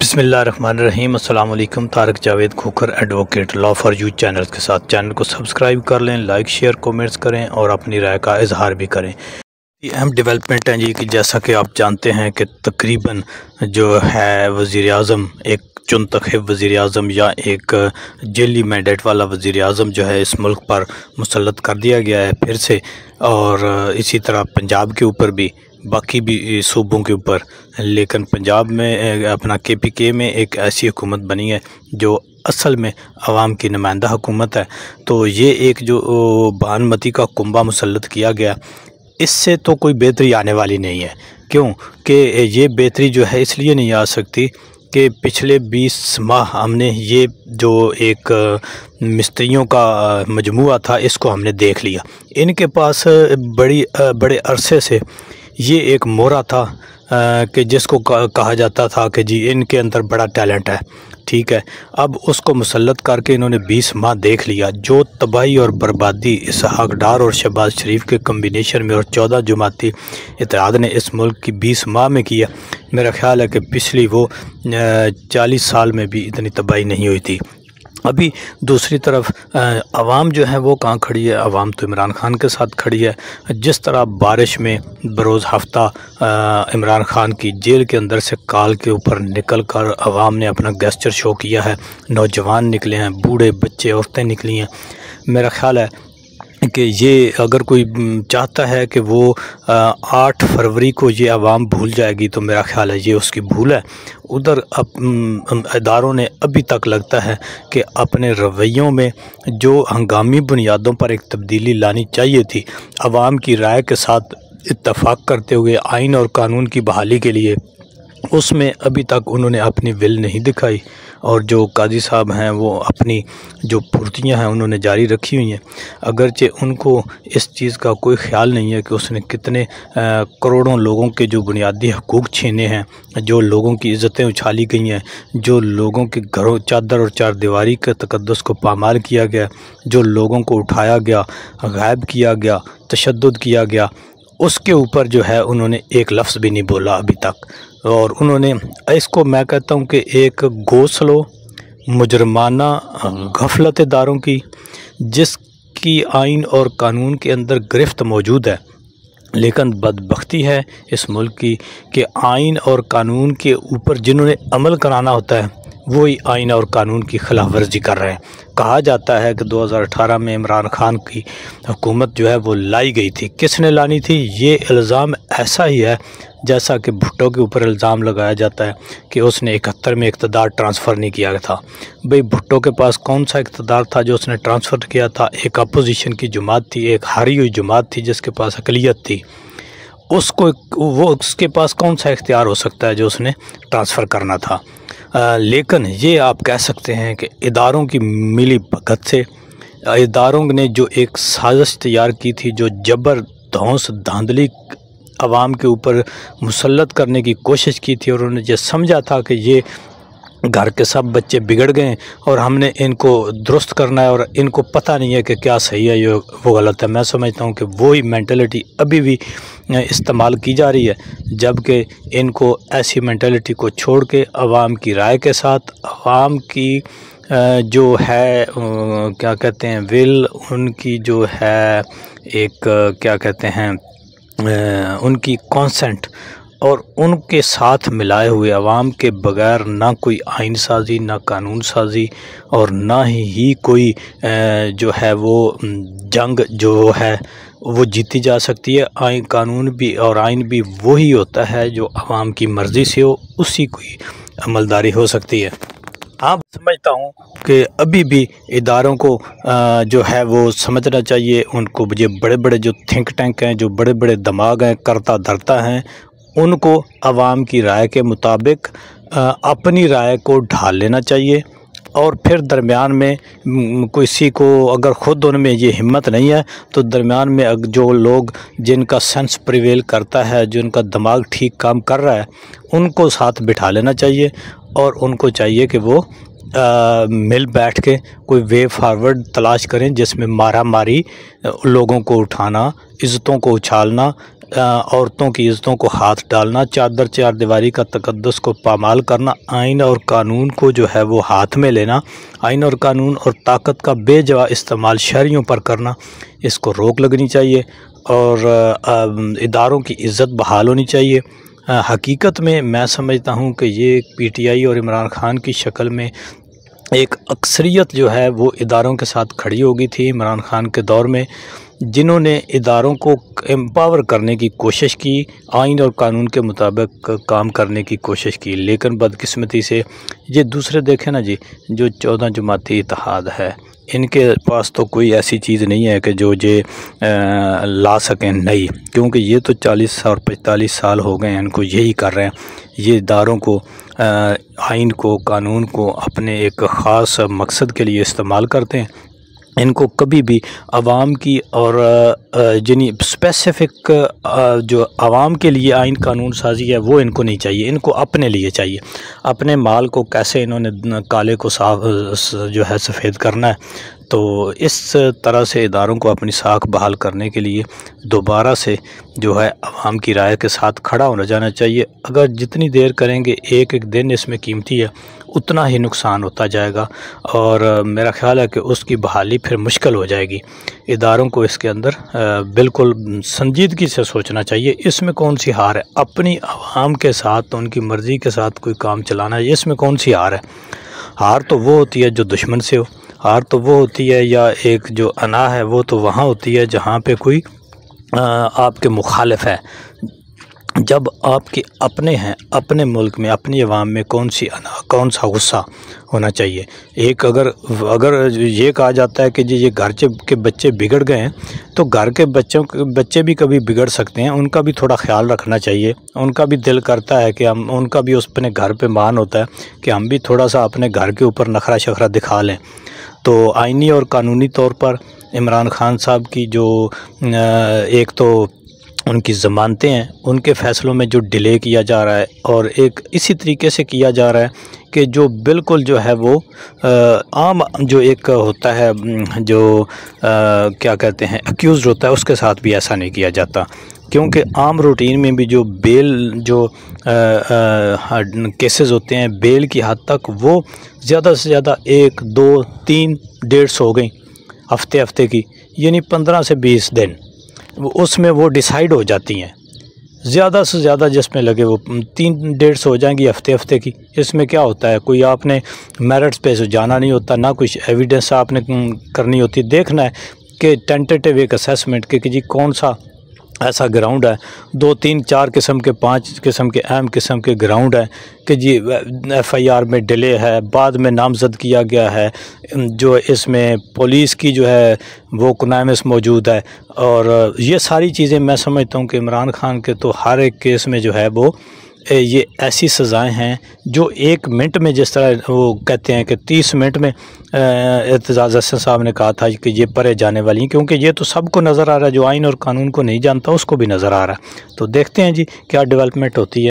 बिस्मिल्लाहिर्रहमानिर्रहीम। अस्सलाम वालेकुम। Tarak Javed Khokhar advocate law for you channel के साथ चैनल को सब्सक्राइब कर लें, लाइक शेयर कमेंट्स करें और अपनी राय का इजहार भी करें। ये अहम डेवलपमेंट है जी कि जैसा कि आप जानते हैं कि तकरीबन जो है वज़ीर-ए-आज़म, एक चुनतखब वज़ीर-ए-आज़म या एक जेली मैंडेट वाला वज़ीर-ए-आज़म जो है इस मुल्क पर मुसल्लत कर दिया गया है फिर से, और इसी तरह पंजाब के ऊपर भी, बाकी भी सूबों के ऊपर। लेकिन पंजाब में अपना KPK में एक ऐसी हुकूमत बनी है जो असल में आवाम की नुमाइंदा हुकूमत है। तो ये एक जो बानमती का कुंबा मुसल्लत किया गया, इससे तो कोई बेहतरी आने वाली नहीं है। क्यों कि ये बेहतरी जो है इसलिए नहीं आ सकती कि पिछले 20 माह हमने ये जो एक मिस्त्रियों का मजमुआ था इसको हमने देख लिया। इनके पास बड़े अरसे से ये एक मोहरा था कि जिसको कहा जाता था कि जी इनके अंदर बड़ा टैलेंट है, ठीक है। अब उसको मुसल्लत करके इन्होंने 20 माह देख लिया। जो तबाही और बर्बादी इसहाक डार और शहबाज शरीफ के कम्बिनेशन में और 14 जमाती इत्तेहाद ने इस मुल्क की 20 माह में किया, मेरा ख्याल है कि पिछली वो 40 साल में भी इतनी तबाही नहीं हुई थी। अभी दूसरी तरफ आवाम जो है वो कहाँ खड़ी है? आवाम तो इमरान खान के साथ खड़ी है। जिस तरह बारिश में बरोज़ हफ्ता इमरान खान की जेल के अंदर से काल के ऊपर निकल कर आवाम ने अपना गेस्चर शो किया है, नौजवान निकले हैं, बूढ़े बच्चे औरतें निकली हैं। मेरा ख्याल है कि ये अगर कोई चाहता है कि वो 8 फरवरी को ये आवाम भूल जाएगी, तो मेरा ख्याल है ये उसकी भूल है। उधर इदारों ने अभी तक लगता है कि अपने रवैयों में जो हंगामी बुनियादों पर एक तब्दीली लानी चाहिए थी, आवाम की राय के साथ इत्तफाक करते हुए आइन और कानून की बहाली के लिए, उसमें अभी तक उन्होंने अपनी विल नहीं दिखाई। और जो काजी साहब हैं वो अपनी जो फुर्तियाँ हैं उन्होंने जारी रखी हुई हैं, अगरचे उनको इस चीज़ का कोई ख्याल नहीं है कि उसने कितने करोड़ों लोगों के जो बुनियादी हकूक़ छीने हैं, जो लोगों की इज़्ज़तें उछाली गई हैं, जो लोगों के घरों चादर और चारदीवारी के तक़द्दुस को पामाल किया गया, जो लोगों को उठाया गया, गायब किया गया, तशद्दुद किया गया, उसके ऊपर जो है उन्होंने एक लफ्ज़ भी नहीं बोला अभी तक। और उन्होंने इसको, मैं कहता हूँ कि एक गोसलो मुजरमाना गफलत दारों की, जिसकी आइन और कानून के अंदर गिरफ्त मौजूद है। लेकिन बदबख्ती है इस मुल्क की कि आइन और कानून के ऊपर जिन्होंने अमल कराना होता है वही आइन और कानून की खिलाफ वर्जी कर रहे हैं। कहा जाता है कि 2018 में इमरान खान की हुकूमत जो है वो लाई गई थी। किसने लानी थी? ये इल्ज़ाम ऐसा ही है जैसा कि भुट्टो के ऊपर इल्ज़ाम लगाया जाता है कि उसने 71 में इक़्तिदार ट्रांसफ़र नहीं किया था। भाई भुट्टो के पास कौन सा इक़्तिदार था जो उसने ट्रांसफ़र किया था? एक अपोजिशन की जमात थी, एक हारी हुई जमात थी जिसके पास अक़लियत थी। उसके पास कौन सा इख्तियार हो सकता है जो उसने ट्रांसफ़र करना था? लेकिन ये आप कह सकते हैं कि इदारों की मिली भगत से, इदारों ने जो एक साजिश तैयार की थी, जो जबर धौंस धांधली आवाम के ऊपर मुसल्लत करने की कोशिश की थी, और उन्होंने ये समझा था कि ये घर के सब बच्चे बिगड़ गए और हमने इनको दुरुस्त करना है और इनको पता नहीं है कि क्या सही है ये वो गलत है। मैं समझता हूँ कि वही मेंटलिटी अभी भी इस्तेमाल की जा रही है, जबकि इनको ऐसी मेंटलिटी को छोड़ के आवाम की राय के साथ, आवाम की जो है क्या कहते हैं विल, उनकी जो है एक क्या कहते हैं उनकी कॉन्सेंट, और उनके साथ मिलाए हुए आवाम के बग़ैर ना कोई आइन साजी, ना कानून साजी, और ना ही कोई जो है वो जंग जो है वो जीती जा सकती है। आइन कानून भी और आइन भी वही होता है जो आवाम की मर्ज़ी से हो, उसी की अमलदारी हो सकती है। हाँ, समझता हूँ कि अभी भी इदारों को जो है वो समझना चाहिए। उनको ये बड़े बड़े जो थिंक टैंक हैं, जो बड़े बड़े दिमाग हैं, करता धरता हैं, उनको आवाम की राय के मुताबिक अपनी राय को ढाल लेना चाहिए। और फिर दरमियान में किसी को अगर ख़ुद उनमें ये हिम्मत नहीं है तो दरमियान में जो लोग जिनका सेंस प्रिवेल करता है, जिनका दिमाग ठीक काम कर रहा है, उनको साथ बिठा लेना चाहिए। और उनको चाहिए कि वो मिल बैठ के कोई वे फारवर्ड तलाश करें जिसमें मारा मारी, लोगों को उठाना, इज़्ज़तों को उछालना, عورتوں کی عزتوں کو ہاتھ ڈالنا، چادر چار دیواری کا تقدس کو پامال کرنا، آئین اور قانون کو جو ہے وہ ہاتھ میں لینا، آئین اور قانون اور طاقت کا بے جا استعمال شہریوں پر کرنا، اس کو روک لگنی چاہیے اور اداروں کی عزت بحال ہونی چاہیے۔ حقیقت میں میں سمجھتا ہوں کہ یہ پی ٹی آئی اور عمران خان کی شکل میں ایک اکثریت جو ہے وہ اداروں کے ساتھ کھڑی ہو گئی تھی عمران خان کے دور میں، جنہوں نے اداروں کو امپاور کرنے کی کوشش کی، آئین اور قانون کے مطابق کام کرنے کی کوشش کی، لیکن بدقسمتی سے یہ دوسرے دیکھیں نا جی، جو 14 جماعتی اتحاد ہے، ان کے پاس تو کوئی ایسی چیز نہیں ہے کہ جو یہ لا سکیں، نہیں، کیونکہ یہ تو 40 اور 45 سال ہو گئے ہیں ان کو یہی کر رہے ہیں، یہ اداروں کو، آئین کو، قانون کو اپنے ایک خاص مقصد کے لیے استعمال کرتے ہیں۔ ان کو کبھی بھی عوام کی اور جنی اسپیسیفک جو عوام کے لیے آئین قانون سازی ہے وہ ان کو نہیں چاہیے، ان کو اپنے لیے چاہیے، اپنے مال کو کیسے انہوں نے کالے کو صاف جو ہے سفید کرنا ہے۔ تو اس طرح سے اداروں کو اپنی ساکھ بحال کرنے کے لیے دوبارہ سے جو ہے عوام کی رائے کے ساتھ کھڑا ہونا جانا چاہیے۔ اگر جتنی دیر کریں گے، ایک ایک دن اس میں قیمتی ہے، اتنا ہی نقصان ہوتا جائے گا، اور میرا خیال ہے کہ اس کی بحالی پھر مشکل ہو جائے گی۔ اداروں کو اس کے اندر بالکل سنجیدگی سے سوچنا چاہیے، اس میں کون سی ہار ہے، اپنی عوام کے ساتھ ان کی مرضی کے ساتھ کوئی کام چلانا ہے، اس میں کون سی ہار ہے؟ ہار تو وہ ہوتی ہے جو دشمن سے ہو، ہار تو وہ ہوتی ہے، یا ایک جو انا ہے وہ تو وہاں ہوتی ہے جہاں پہ کوئی آپ کے مخالف ہے۔ جب آپ کے اپنے ہیں، اپنے ملک میں، اپنی عوام میں کون سی انا، کون سا غصہ ہونا چاہیے؟ ایک اگر یہ کہا جاتا ہے کہ جی یہ گھر کے بچے بگڑ گئے ہیں، تو گھر کے بچے بھی کبھی بگڑ سکتے ہیں، ان کا بھی تھوڑا خیال رکھنا چاہیے، ان کا بھی دل کرتا ہے کہ ان کا بھی اس اپنے گھر پہ مان ہوتا ہے کہ ہم بھی تھوڑا سا اپنے گھر کے اوپر نخرہ شخرہ دکھا لیں۔ تو آئینی اور قانونی طور پر عمران خان صاحب کی جو ایک تو ان کی ضمانتیں ہیں، ان کے فیصلوں میں جو ڈیلے کیا جا رہا ہے، اور ایک اسی طریقے سے کیا جا رہا ہے کہ جو بالکل جو ہے وہ عام جو ایک ہوتا ہے، جو کیا کہتے ہیں ایکیوزڈ ہوتا ہے، اس کے ساتھ بھی ایسا نہیں کیا جاتا، کیونکہ عام روٹین میں بھی جو بیل جو کیسز ہوتے ہیں بیل کی حد تک، وہ زیادہ سے زیادہ 1 2 3 150 ہو گئیں ہفتے کی، یعنی 15 سے 20 دن اس میں وہ ڈیسائیڈ ہو جاتی ہیں، زیادہ سے زیادہ جس میں لگے وہ 3 150 ہو جائیں گی ہفتے کی۔ اس میں کیا ہوتا ہے، کوئی آپ نے میرٹس پہ جانا نہیں ہوتا، نہ کچھ ایویڈنس آپ نے کرنی ہوتی، دیکھنا ہے کہ ٹینٹیٹیو ایک اسیسمنٹ کہ جی کون سا ایسا گراؤنڈ ہے، 2 3 4 قسم کے 5 قسم کے اہم قسم کے گراؤنڈ ہیں کہ جی ایف آئی آر میں ڈیلے ہے، بعد میں نامزد کیا گیا ہے، جو اس میں پولیس کی جو ہے وہ کنائمس موجود ہے، اور یہ ساری چیزیں میں سمجھتا ہوں کہ عمران خان کے تو ہر ایک کیس میں جو ہے وہ یہ ایسی سزائیں ہیں جو 1 منٹ میں، جس طرح وہ کہتے ہیں کہ 30 منٹ میں اعتزاز احسن صاحب نے کہا تھا کہ یہ پڑھے جانے والی ہیں، کیونکہ یہ تو سب کو نظر آ رہا ہے، جو آئین اور قانون کو نہیں جانتا اس کو بھی نظر آ رہا ہے۔ تو دیکھتے ہیں جی کیا ڈیولپمنٹ ہوتی ہے۔